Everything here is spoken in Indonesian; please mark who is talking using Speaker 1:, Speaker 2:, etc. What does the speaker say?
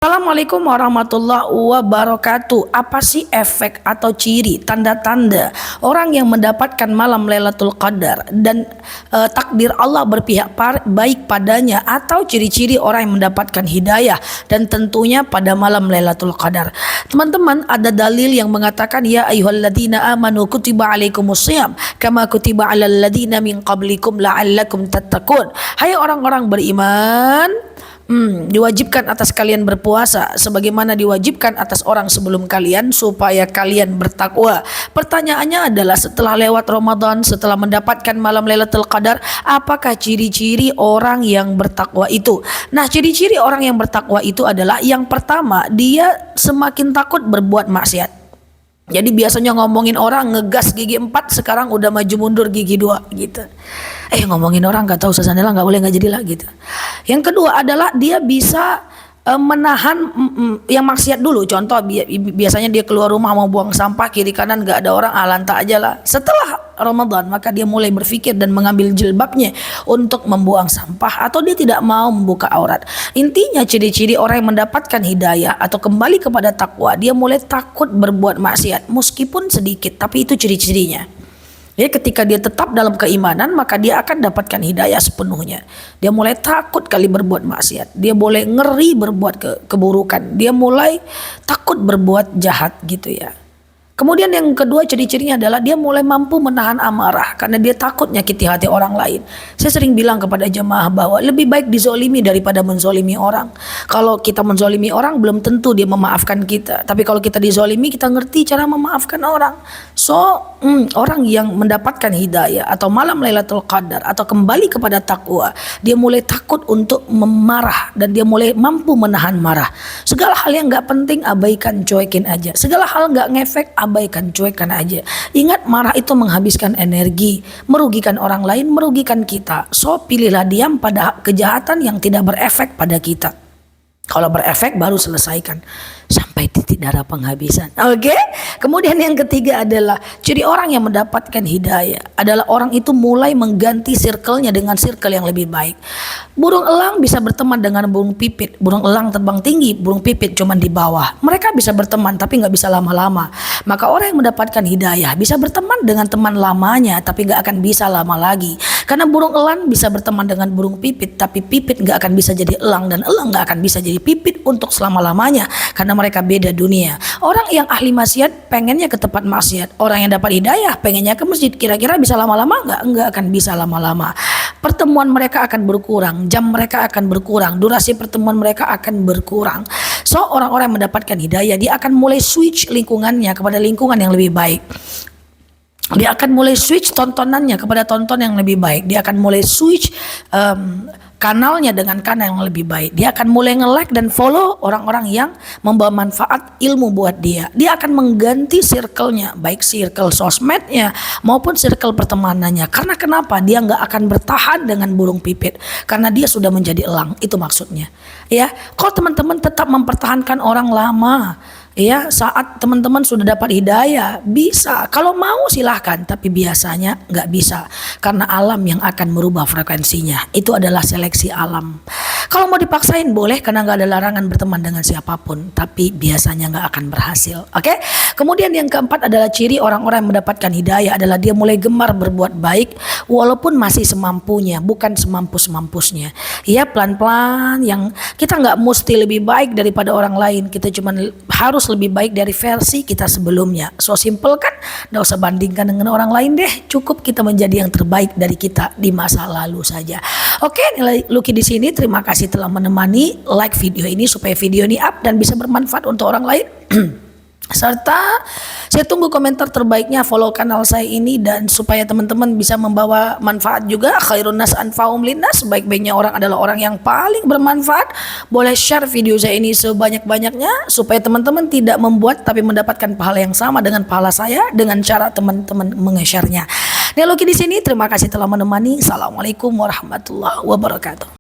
Speaker 1: Assalamualaikum warahmatullahi wabarakatuh. Apa sih efek atau ciri, tanda-tanda orang yang mendapatkan malam Lailatul Qadar dan takdir Allah berpihak baik padanya, atau ciri-ciri orang yang mendapatkan hidayah dan tentunya pada malam Lailatul Qadar? Teman-teman, ada dalil yang mengatakan ya ayyuhalladzina amanu kutiba alaikumusiyam kama kutiba alal ladzina min qablikum la'allakum tattaqun. Hai orang-orang beriman, diwajibkan atas kalian berpuasa sebagaimana diwajibkan atas orang sebelum kalian supaya kalian bertakwa. Pertanyaannya adalah, setelah lewat Ramadan, setelah mendapatkan malam Lailatul Qadar, apakah ciri-ciri orang yang bertakwa itu? Nah, ciri-ciri orang yang bertakwa itu adalah, yang pertama, dia semakin takut berbuat maksiat. Jadi biasanya ngomongin orang ngegas gigi 4, sekarang udah maju mundur gigi 2 gitu. Ngomongin orang gak tahu sesandela, gak boleh gak jadi lah gitu. Yang kedua adalah dia bisa menahan yang maksiat dulu. Contoh, biasanya dia keluar rumah mau buang sampah, kiri kanan gak ada orang, lantak aja lah. Setelah Ramadan, maka dia mulai berpikir dan mengambil jilbabnya untuk membuang sampah, atau dia tidak mau membuka aurat. Intinya, ciri-ciri orang yang mendapatkan hidayah atau kembali kepada takwa, dia mulai takut berbuat maksiat meskipun sedikit, tapi itu ciri-cirinya. Ya, ketika dia tetap dalam keimanan, maka dia akan dapatkan hidayah sepenuhnya. Dia mulai takut kali berbuat maksiat, dia mulai ngeri berbuat keburukan, dia mulai takut berbuat jahat gitu ya. Kemudian yang kedua, ciri-cirinya adalah dia mulai mampu menahan amarah karena dia takut nyakiti hati orang lain. Saya sering bilang kepada jemaah bahwa lebih baik dizolimi daripada menzolimi orang. Kalau kita menzolimi orang, belum tentu dia memaafkan kita. Tapi kalau kita dizolimi, kita ngerti cara memaafkan orang. So, orang yang mendapatkan hidayah atau malam Lailatul Qadar atau kembali kepada takwa, dia mulai takut untuk memarah dan dia mulai mampu menahan marah. Segala hal yang gak penting abaikan, cuekin aja. Segala hal gak ngefek, abaikan, cuekkan aja. Ingat, marah itu menghabiskan energi, merugikan orang lain, merugikan kita. So, pilihlah diam pada kejahatan yang tidak berefek pada kita. Kalau berefek baru selesaikan sampai titik darah penghabisan. Oke? Kemudian yang ketiga adalah ciri orang yang mendapatkan hidayah adalah orang itu mulai mengganti circle-nya dengan circle yang lebih baik. Burung elang bisa berteman dengan burung pipit. Burung elang terbang tinggi, burung pipit cuman di bawah. Mereka bisa berteman tapi nggak bisa lama-lama. Maka orang yang mendapatkan hidayah bisa berteman dengan teman lamanya tapi nggak akan bisa lama lagi. Karena burung elang bisa berteman dengan burung pipit, tapi pipit nggak akan bisa jadi elang, dan elang nggak akan bisa jadi pipit untuk selama-lamanya karena mereka beda dunia. Orang yang ahli maksiat pengennya ke tempat maksiat, orang yang dapat hidayah pengennya ke masjid. Kira-kira bisa lama-lama nggak? Nggak akan bisa lama-lama. Pertemuan mereka akan berkurang, jam mereka akan berkurang, durasi pertemuan mereka akan berkurang. So, orang-orang yang mendapatkan hidayah, dia akan mulai switch lingkungannya kepada lingkungan yang lebih baik. Dia akan mulai switch tontonannya kepada tonton yang lebih baik. Dia akan mulai switch kanalnya dengan kanal yang lebih baik. Dia akan mulai nge-like dan follow orang-orang yang membawa manfaat ilmu buat dia. Dia akan mengganti circle-nya, baik circle sosmednya maupun circle pertemanannya. Karena kenapa? Dia nggak akan bertahan dengan burung pipit karena dia sudah menjadi elang. Itu maksudnya. Ya, kalau teman-teman tetap mempertahankan orang lama, ya, saat teman-teman sudah dapat hidayah, bisa. Kalau mau silahkan, tapi biasanya nggak bisa. Karena alam yang akan merubah frekuensinya. Itu adalah seleksi alam. Kalau mau dipaksain boleh, karena nggak ada larangan berteman dengan siapapun. Tapi biasanya nggak akan berhasil. Oke? Kemudian yang keempat adalah ciri orang-orang yang mendapatkan hidayah adalah dia mulai gemar berbuat baik walaupun masih semampunya, bukan semampu-semampusnya. Ya, pelan-pelan, yang kita nggak mesti lebih baik daripada orang lain. Kita cuma harus lebih baik dari versi kita sebelumnya. So simple kan? Nggak usah bandingkan dengan orang lain deh. Cukup kita menjadi yang terbaik dari kita di masa lalu saja. Oke, Lucky di sini. Terima kasih telah menemani. Like video ini supaya video ini up dan bisa bermanfaat untuk orang lain. Serta saya tunggu komentar terbaiknya, follow kanal saya ini, dan supaya teman-teman bisa membawa manfaat juga. Khairun nas anfa'um linnas, sebaik-baiknya orang adalah orang yang paling bermanfaat. Boleh share video saya ini sebanyak-banyaknya supaya teman-teman tidak membuat tapi mendapatkan pahala yang sama dengan pahala saya dengan cara teman-teman menge-share-nya. Lucky di sini, terima kasih telah menemani. Assalamualaikum warahmatullahi wabarakatuh.